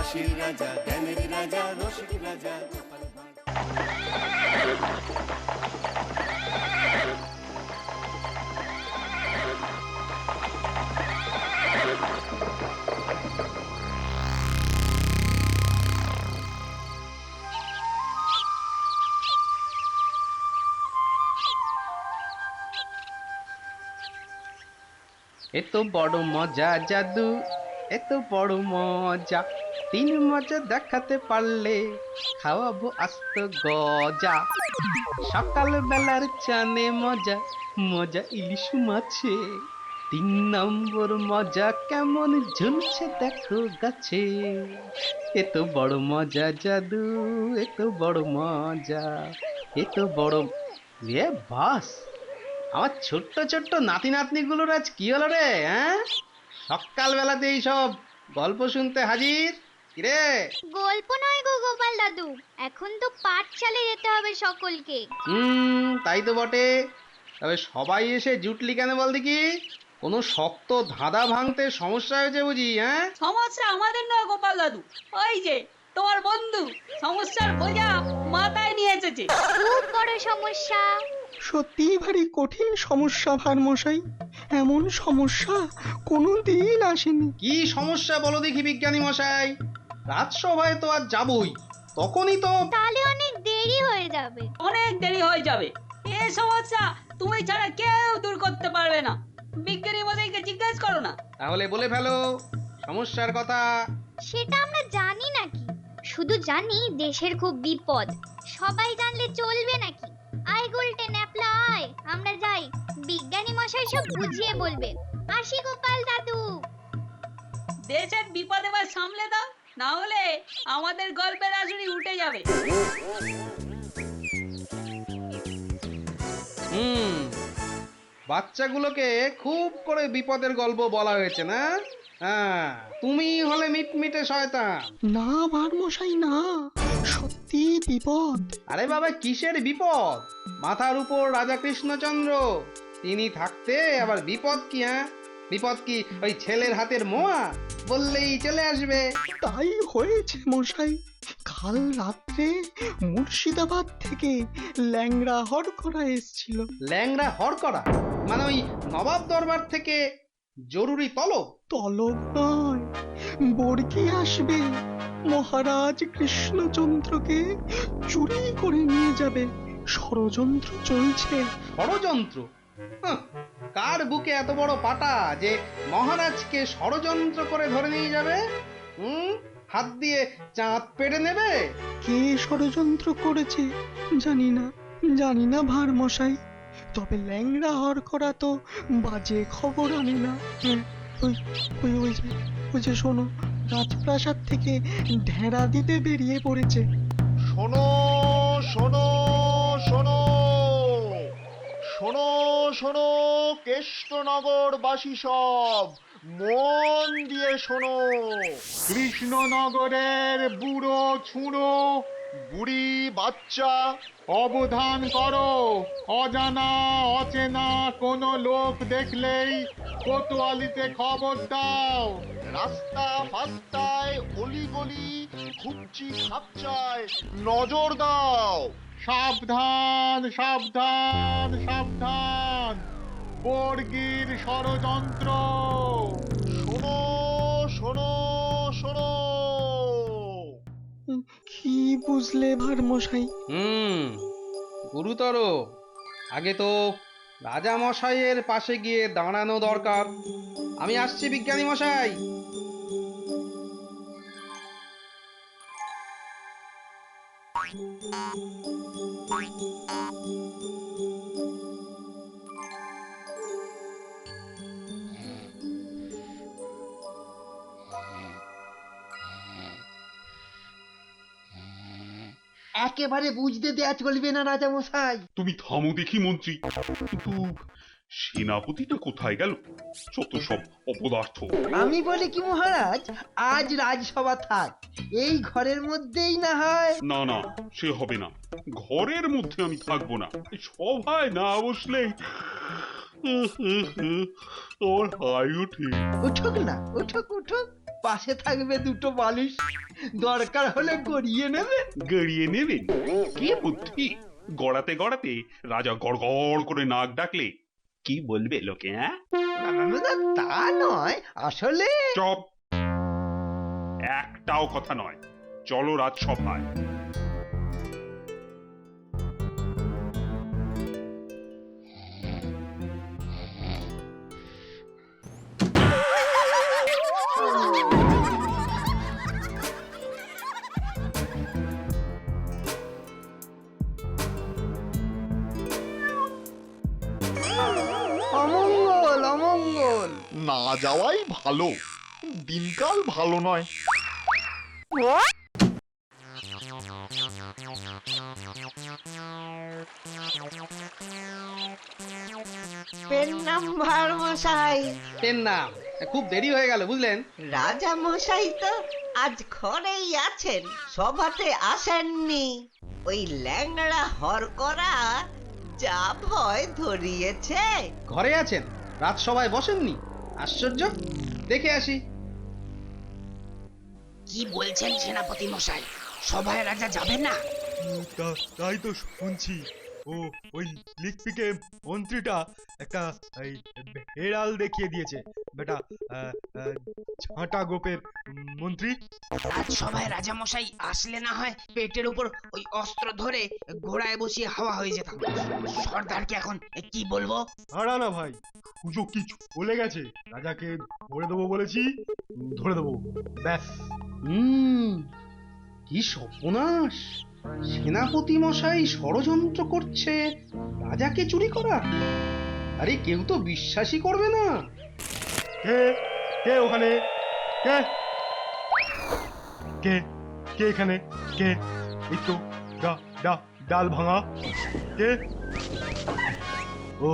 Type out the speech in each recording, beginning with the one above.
বাঁশির রাজা, জ্ঞানের রাজা, রসিক রাজা গোপাল ভাঁড়। এত বড় মজা জাদু, এত বড় মজা, তিন মজা দেখাতে পারলে খাওয়াবো আস্ত গজা। সকাল বেলার চানে মজা, মজা ইলিশ মাছে, 3 নম্বর মজা কেমন ঝুলছে দেখো গাছে। এত বড় মজা জাদু, এত বড় মজা, এত বড় এ বাস। আমার ছোট্ট ছোট্ট নাতি নাতনিগুলোর আজ কি হলো রে? হ্যাঁ, সকালবেলাতে এইসব গল্প শুনতে হাজির। কিরে? গল্প নয় গো গোপাল দাদু, এখন তো পাঠশালে যেতে হবে সকলকে। তাই তো বটে। তবে সবাই এসে জুটলি কেন বল দেখি? কোনো শক্ত ধাঁধা ভাঙতে সমস্যা হয়েছে বুঝি? হ্যাঁ, সমস্যা আমাদের নয় গোপাল দাদু, ওই যে তোমার বন্ধু সমস্যার বোঝা মাথায় নিয়ে এসেছে। খুব বড় সমস্যা। সত্যিই ভারী কঠিন সমস্যা ভারমশাই, এমন সমস্যা কোনোদিন আসেনি। কি সমস্যা বলো দেখি বিজ্ঞানী মশাই? রাজসভায় তো আজ যাবই, তখনই তো। তাহলে অনেক দেরি হয়ে যাবে। অনেক দেরি হয়ে যাবে। এই সমস্যা তুমি ছাড়া কেউ দূর করতে পারবে না। বিজ্ঞানী মশাইকে জিজ্ঞেস করো না। তাহলে বলে ফেলো সমস্যার কথা। সেটা আমরা জানি নাকি? শুধু জানি দেশের খুব বিপদ। সবাই জানলে চলবে নাকি? আয় গুলটে ন্যাপলা আয়, আমরা যাই, বিজ্ঞানী মশাই সব বুঝিয়ে বলবে। আসি গোপাল দাদু। দেশের বিপদ এবার সামলে দাও, না হলে আমাদের গল্পের আসুরি উঠে যাবে। বাচ্চাগুলোকে খুব করে বিপদের গল্প বলা হয়েছে না? হ্যাঁ, তুমি হলে মিটমিটে শয়তান। না ভারমশাই না, সত্যি বিপদ। আরে বাবা, কিসের বিপদ? মাথার উপর রাজা কৃষ্ণচন্দ্র, তিনি থাকতে আবার বিপদ কি? হ্যাঁ, বিপদ কি ওই ছেলের হাতের মোয়া বললেই চলে আসবে? তাই হয়েছে মশাই, কাল রাত্রে মুর্শিদাবাদ থেকে ল্যাংড়া হরকরা এসছিল। ল্যাংড়া হরকরা মানে ওই নবাব দরবার থেকে জরুরি তলব? তলব নয়, বর্গি আসবে, মহারাজ কৃষ্ণচন্দ্রকে চুরি করে নিয়ে যাবে। ষড়যন্ত্র চলছে। ষড়যন্ত্র? হাহ, কার বুকে এত বড় পাটা যে মহারাজকে ষড়যন্ত্র করে ধরে নিয়ে যাবে? হাত দিয়ে চাঁদ পেড়ে নেবে? কে ষড়যন্ত্র করেছে জানি না, জানি না ভারমশাই, তবে ল্যাংড়া হরকরা তো বাজে খবর আনে না। ওই ওই ওই যে ওই যে শোনো, রাজপ্রাসাদ থেকে ঢেঁড়া দিতে বেরিয়ে পড়েছে। শোনো শোনো শোনো শোনো শোনো, কেষ্টনগরবাসী সব মন দিয়ে শোনো। কৃষ্ণনগরের বুড়ো ছুঁড়ো বুড়ি বাচ্চা, অবধান করো, অজানা অচেনা কোনো লোক দেখলেই কোতোয়ালিতে খবর দাও। রাস্তা ফাস্তায় অলিগলি খুঁজছি খাপচায় নজর দাও। সাবধান সাবধান সাবধান, বর্গির ষড়যন্ত্র। শোনো শোনো শোনো। কি বুঝলে ভারমশাই? গুরুতর। আগে তো রাজা মশাইয়ের পাশে গিয়ে দাঁড়ানো দরকার। আমি আসছি বিজ্ঞানী মশাই। একেবারে বুঝতে দেয়া চলবে না রাজা মশাই। তুমি থামো দেখি মন্ত্রী, কিন্তু সেনাপতিটা কোথায় গেল? যত সব অপদার্থ। আমি বলি কি মহারাজ, আজ রাজসভা থাক, এই ঘরের মধ্যেই না হয়। না না, সে হবে না, ঘরের মধ্যে আমি থাকবো না। এই সভায় না বসলে আমার হাই ওঠে। উঠুক না, উঠুক উঠুক। পাশে থাকবে দুটো বালিশ, দরকার হলে গড়িয়ে নেবেন। গড়িয়ে নেবেন? কি বুদ্ধি! গড়াতে গড়াতে রাজা গড় গড় করে নাক ডাকলে কি বলবে লোকে? হ্যাঁ, তা নয়, আসলে চপ! একটাও কথা নয়, চলো রাজসভায়। অমঙ্গল অমঙ্গল। না যাওয়াই ভালো, দিনকাল ভালো নয়। পেন নাম্বার মশাই। পেন নাম, খুব দেরি হয়ে গেল বুঝলেন। রাজা মশাই তো আজ ঘরেই আছেন, সভাতে আসেননি। ওই ল্যাংড়া হরকরা যা ভয় ধরিয়েছে। ঘরে আছেন, রাজসভায় বসেননি? আশ্চর্য, দেখে আসি। কি বলছেন সেনাপতি মশাই, সভায় রাজা যাবেন না? তাই তো শুনছি। ও ওই লিকপিকে মন্ত্রীটা একটা হেড়াল দেখিয়ে দিয়েছে বেটা, ঝাঁটা গোপের মন্ত্রী। রাজসভায় রাজা মশাই আসলে না হয় পেটের উপর ওই অস্ত্র ধরে ঘোড়ায় বসিয়ে হাওয়া হয়ে যেতাম। সর্দারকে এখন কি বলবো? হারা না ভাই, সুযোগ কি চলে গেছে। রাজাকে ধরে দেবো বলেছি, ধরে দেবো, ব্যাস। কি সর্বনাশ! সেনাপতি মশাই ষড়যন্ত্র করছে রাজাকে চুরি করা। আরে কেউ তো বিশ্বাসই করবে না। কে কে ওখানে? কে কে কে এখানে? কে? এই তো ডাল ভাঙা। কে? ও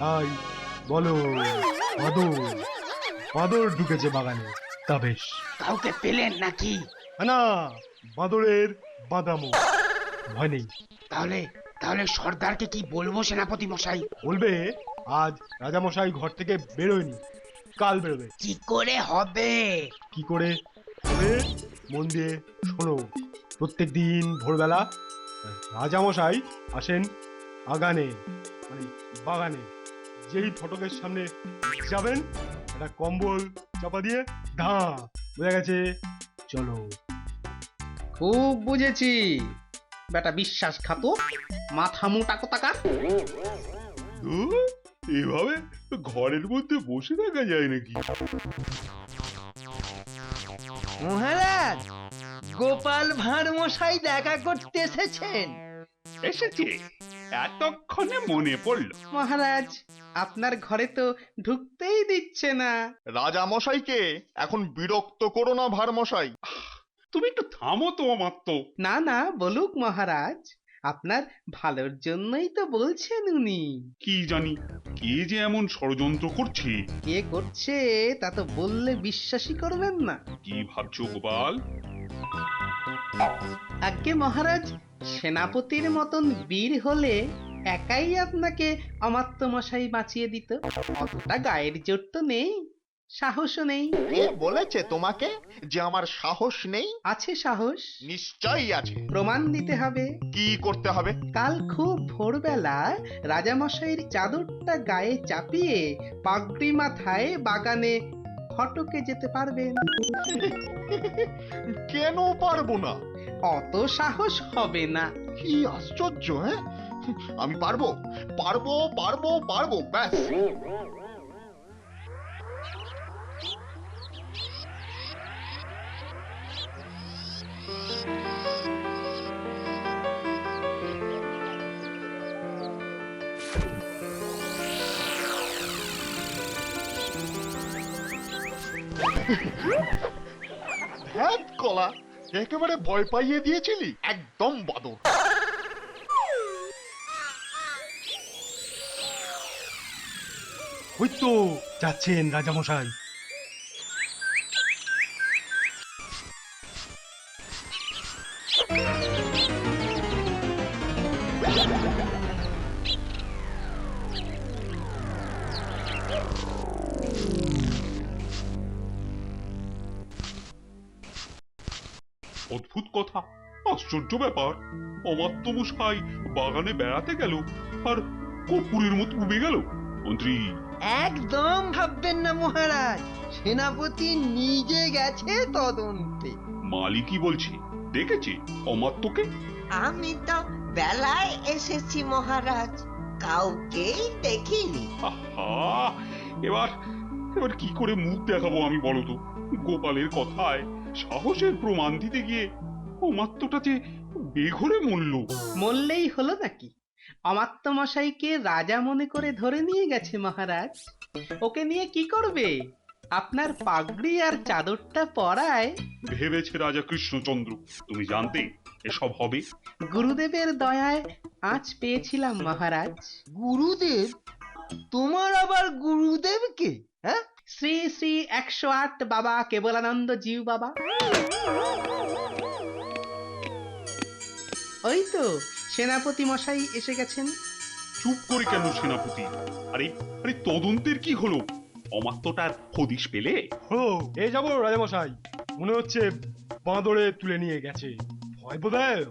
তাই বলো, বাদর ঢুকেছে বাগানে। তা বেশ, কাউকে পেলেন নাকি? না, বাদরের বাদামো, ভয় নেই। তাহলে তাহলে সর্দারকে কি বলবো সেনাপতি মশাই? বলবে আজ রাজামশাই ঘর থেকে বেরোয়নি, কাল বেরোবে। কি করে হবে? কি করে হবে মন দিয়ে শোনো। প্রত্যেক দিন ভোরবেলা রাজামশাই আসেন আগানে, মানে বাগানে। যেই ফটকের সামনে যাবেন, একটা কম্বল চাপা দিয়ে বোঝা গেছে? চলো। খুব বুঝেছি, বেটা বিশ্বাসঘাতক, মাথা মোটা কোথাকার। এভাবে ঘরের মধ্যে বসে থাকা যায় নাকি? মহারাজ, গোপাল ভাঁড় মশাই দেখা করতে এসেছেন। এসেছে? এতক্ষণে মনে পড়লো। মহারাজ, আপনার ঘরে তো ঢুকতেই দিচ্ছে না। রাজা মশাইকে এখন বিরক্ত করো না ভার মশাই। তুমি একটু থামো তো মাত্র। না না, বলুক মহারাজ, আপনার ভালোর জন্যই তো বলছেন উনি। কি জানি কে যে এমন ষড়যন্ত্র করছে। কে করছে তা তো বললে বিশ্বাসই করবেন না। কি ভাবছো গোপাল? আজ্ঞে মহারাজ, সেনাপতির মতন বীর হলে একাই আপনাকে অমাত্য মশাই বাঁচিয়ে দিত। অতটা গায়ের জোর তো নেই, সাহসও নেই। কে বলেছে তোমাকে যে আমার সাহস নেই? আছে সাহস, নিশ্চয়ই আছে। প্রমাণ দিতে হবে। কি করতে হবে? কাল খুব ভোরবেলা রাজামশাইয়ের চাদরটা গায়ে চাপিয়ে পাগড়ি মাথায় বাগানে ফটকে যেতে পারবেন। কেন পারবো না? অত সাহস হবে না। কি আশ্চর্য! হ্যাঁ, আমি পারবো পারবো পারবো পারবো, ব্যাস। ধ্যাৎ কলা, একেবারে ভয় পাইয়ে দিয়েছিলি, একদম বাদর। ওই তো যাচ্ছেন রাজামশাই। অদ্ভুত কথা, আশ্চর্য ব্যাপার। অমাত্য মশাই বাগানে বেড়াতে গেল আর কপুরের মতো উবে গেল। মন্ত্রী, একদম ভাববেন না মহারাজ, সেনাপতি নিজে গেছে তদন্তে। মালিকই বলছে দেখেছে অমাত্যকে। আমি তো বেলায় এসেছি মহারাজ, কাউকেই দেখিনি। আহা, এবার এবার কি করে মুখ দেখাবো আমি বলো তো? গোপালের কথায় সাহসের প্রমাণ দিতে গিয়ে অমাত্যটা যে বেঘরে মরল। মরলেই হলো নাকি? অমাত্য মশাইকে রাজা মনে করে ধরে নিয়ে গেছে মহারাজ। ওকে নিয়ে কি করবে? আপনার পাগড়ি আর চাদরটা পরায় ভেবেছে রাজা কৃষ্ণচন্দ্র তুমি জানতে এসব হবে? গুরুদেবের দয়ায় আঁচ পেয়েছিলাম মহারাজ। গুরুদেব? তোমার আবার গুরুদেব কে? হ্যাঁ, শ্রী শ্রী 108 বাবা কেবলানন্দ জিউ বাবা। ওই তো সেনাপতি মশাই এসে গেছেন। চুপ করে কেন সেনাপতি? আরে আরে তদন্তের কি হলো? অমাত্যটার হদিশ পেলে? ও এই যাবো রাজামশাই, মনে হচ্ছে বাঁদরে তুলে নিয়ে গেছে, ভয় বোধহয়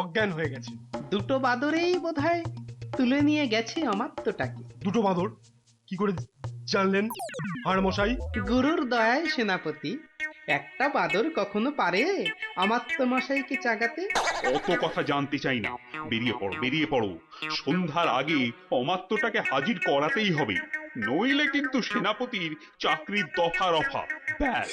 অজ্ঞান হয়ে গেছে। দুটো বাদরেই বোধহয় তুলে নিয়ে গেছে অমাত্যটাকে। দুটো বাঁদর কি করে জানলেন হাড় মশাই? গুরুর দয়ায় সেনাপতি। একটা বাদর কখনো পারে অমাত্য মশাইকে চাগাতে? অত কথা জানতে চাই না, বেরিয়ে পড়ো বেরিয়ে পড়ো। সন্ধ্যার আগে অমাত্যটাকে হাজির করাতেই হবে, নইলে কিন্তু সেনাপতির চাকরির দফা রফা। ব্যাস।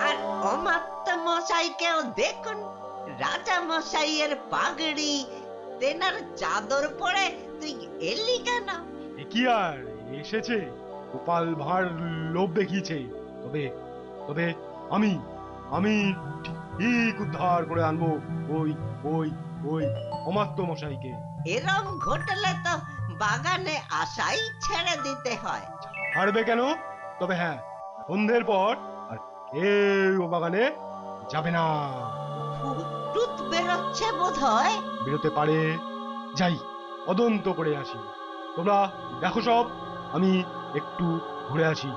আর অমাত্য মশাইকেও দেখুন, রাজা মশাইয়ের পাগড়ি তেনার চাদর পরে তুই এলি কেন? এ কি আর এসেছে, গোপাল ভাঁড় লোভ দেখিয়েছে। তবে তবে আমি আমি ঠিক উদ্ধার করে আনবো ওই ওই ওই অমাত্য মশাইকে। এরম ঘটলে তো বাগানে আসাই ছেড়ে দিতে হয়। হারবে কেন? তবে হ্যাঁ, সন্ধ্যের পর আর কেউ বাগানে যাবে না। টুত বেরোচ্ছে বোধ হয়। বেরোতে পারে, যাই তদন্ত করে আসি। তোমরা দেখো সব, আমি একটু ঘুরে আসি।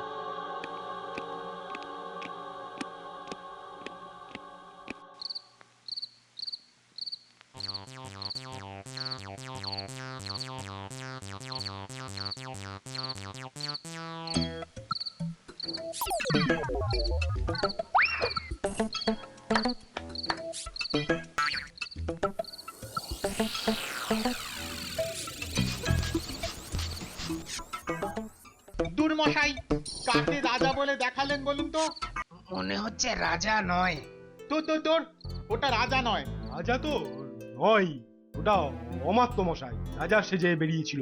দুর্মশাই, কাকে রাজা বলে দেখালেন বলুন তো? মনে হচ্ছে রাজা নয়। তোর ওটা রাজা নয়। রাজা তো নয়, ওটা অমাত্য মশাই রাজা সেজে বেরিয়েছিল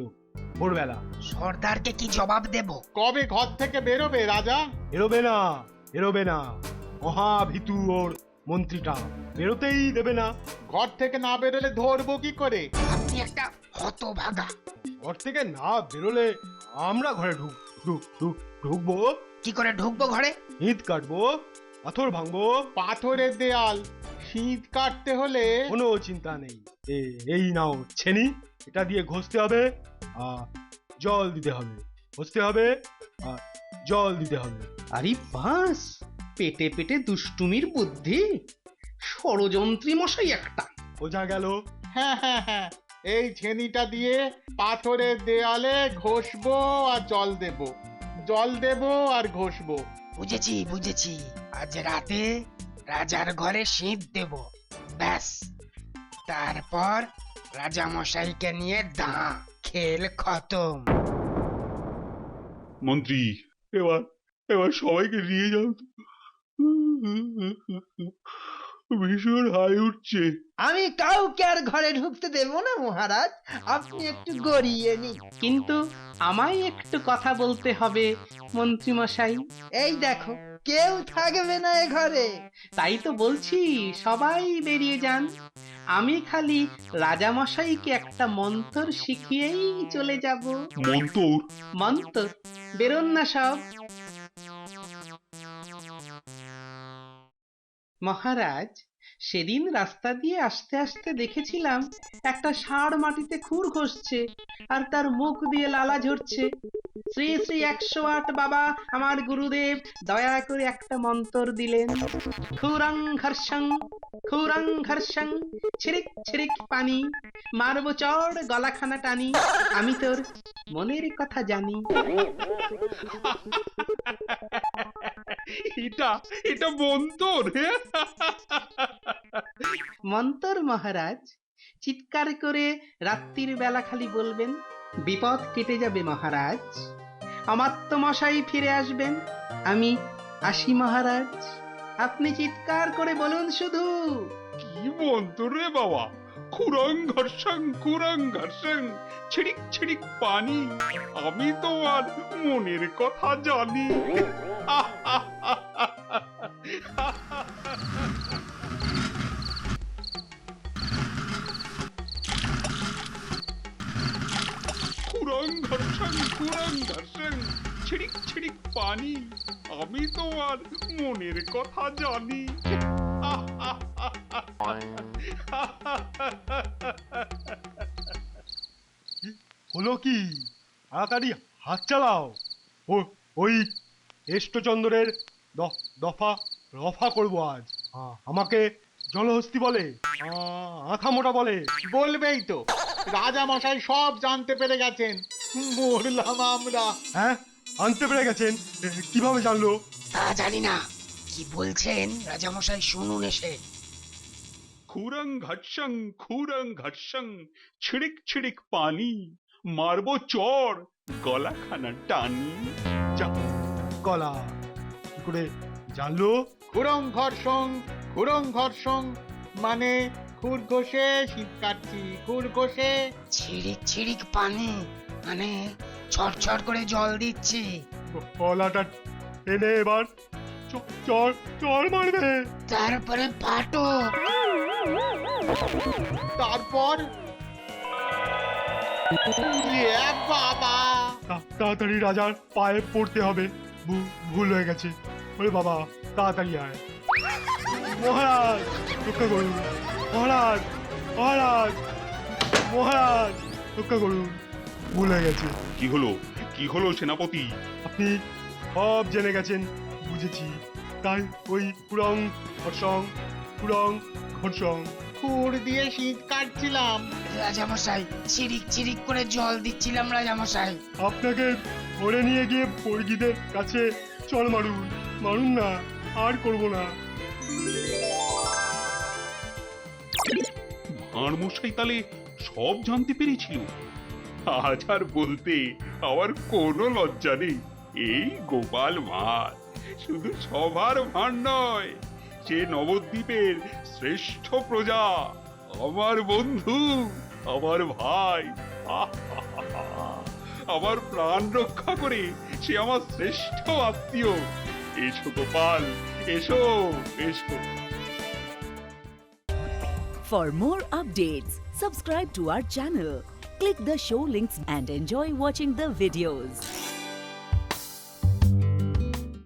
ভোরবেলা। সর্দারকে কি জবাব দেব? কবে ঘর থেকে বেরোবে রাজা? এরোবে না, এরোবে না, মহাভীতু ওর মন্ত্রীটা, বেরোতেই দেবে না। ঘর থেকে না বেরোলে ধরবো কি করে? আপনি একটা হতভাগা। ঘর থেকে না বেরোলে আমরা ঘরে ঢুকবো। কি করে ঢুকবো ঘরে? ঈদ কাটবো, পাথর ভাঙবো। পাথরের দেয়াল, শীত কাটতে হলে কোনো চিন্তা নেই। এই নাও ছেনি, এটা দিয়ে ঘষতে হবে আর জল দিতে হবে, ঘষতে হবে আর জল দিতে হবে। আরে বাস, পেটে পেটে দুষ্টুমির বুদ্ধি, ষড়যন্ত্রী মশাই একটা। বোঝা গেল? হ্যাঁ, এই ছেনিটা দিয়ে পাথরের দেয়ালে ঘষবো আর জল দেবো আর ঘষবো। বুঝেছি বুঝেছি, আজ রাতে রাজার ঘরে শীত দেব, ব্যাস। তারপর রাজা মশাইকে নিয়ে দাঁ, খেল খতম। মন্ত্রী, এবার এবার সবাইকে নিয়ে যাও তো। ভীষণ হাই উঠছে। আমি কাউকে আর ঘরে ঢুকতে দেব না মহারাজ, আপনি একটু গড়িয়ে নিন। কিন্তু আমায় একটু কথা বলতে হবে মন্ত্রী মশাই। এই দেখো, কেউ থাকবে না এ ঘরে। তাই তো বলছি, সবাই বেরিয়ে যান। আমি খালি রাজা মশাইকে একটা মন্ত্র শিখিয়েই চলে যাব। মন্তর? মন্ত্র, বেরোন না সব। মহারাজ, সেদিন রাস্তা দিয়ে আসতে আসতে দেখেছিলাম একটা ষাঁড় মাটিতে খুর ঘষছে আর তার মুখ দিয়ে লালা ঝরছে। শ্রী শ্রী 108 বাবা আমার গুরুদেব দয়া করে একটা মন্তর দিলেন, খুরং ঘর্ষং ছিরিক ছিরিক পানি, মারবো চড় গলাখানা টানি, আমি তোর মনের কথা জানি। এটা মন্তর। মন্তর মহারাজ, চিৎকার করে রাত্রির বেলা খালি বলবেন, বিপদ কেটে যাবে মহারাজ, অমাত্য মশাই ফিরে আসবেন, আমি আসি মহারাজ। আপনি চিৎকার করে বলুন শুধু, কি মন্তর রে বাবা? খুরং ঘর্ষং ছিড়িক ছিড়িক পানি, আমি তোমার মনের কথা জানি। খুরং ঘর্ষং ছিড়িক ছিড়িক পানি, আমি তোমার মনের কথা জানি। হলো কি? তাড়াতাড়ি হাত চালাও। ওই এষ্টচন্দ্রের দফা রফা করবো আজ। আমাকে জলহস্তি বলে, আথা মোটা বলে। বলবেই তো, রাজা মশাই সব জানতে পেরে গেছেন, মরলাম আমরা। হ্যাঁ, আনতে পেরে গেছেন? কিভাবে জানলো? তা জানি না, কি বলছেন রাজামশাই শুনুন এসে। খুরং ঘর্ষং ছিড়িক ছিড়িক পানি, মারবো চড় গলাখানা টানি। যা, গলা কি করে জানলো? খুরং ঘর্ষং মানে খুর ঘষে শীত কাটছি, খুর ঘষে। ছিড়িক ছিড়িক পানি মানে ছড়ছড় করে জল দিচ্ছি। গলাটা এনে এবার চর মারবে। তারপরে পাটো। তারপর বাবা, তাড়াতাড়ি রাজার পায়ে পড়তে হবে, ভুল হয়ে গেছে। ওরে বাবা, তাড়াতাড়ি আয়। মহারাজ রক্ষা করুন, মহারাজ রক্ষা করুন, ভুল হয়ে গেছে। কি হলো সেনাপতি? আপনি সব জেনে গেছেন, বুঝেছি। তাই ওই খুরং ঘর্ষং খুর দিয়ে শীত কাটছিলাম। রাজামশাই চিরিক চিরিক করে জল দিচ্ছিলাম রাজামশাই। আপনাকে ধরে নিয়ে গিয়ে বর্গীদের কাছে চল মারুন না, আর করব না। ভাঁড় মশাই তাহলে সব জানতে পেরেছিল। আজ আর বলতে আমার কোনো লজ্জা নেই। এই গোপাল ভাঁড় শুধু সবার ভাঁড় নয়, সে নবদ্বীপের শ্রেষ্ঠ প্রজা, আমার বন্ধু, আমার ভাই, আমার প্রাণ রক্ষা করে সে আমার শ্রেষ্ঠ আত্মীয়। এসো গোপাল, এসো। For more updates, subscribe to our channel, click the show links and enjoy watching the videos.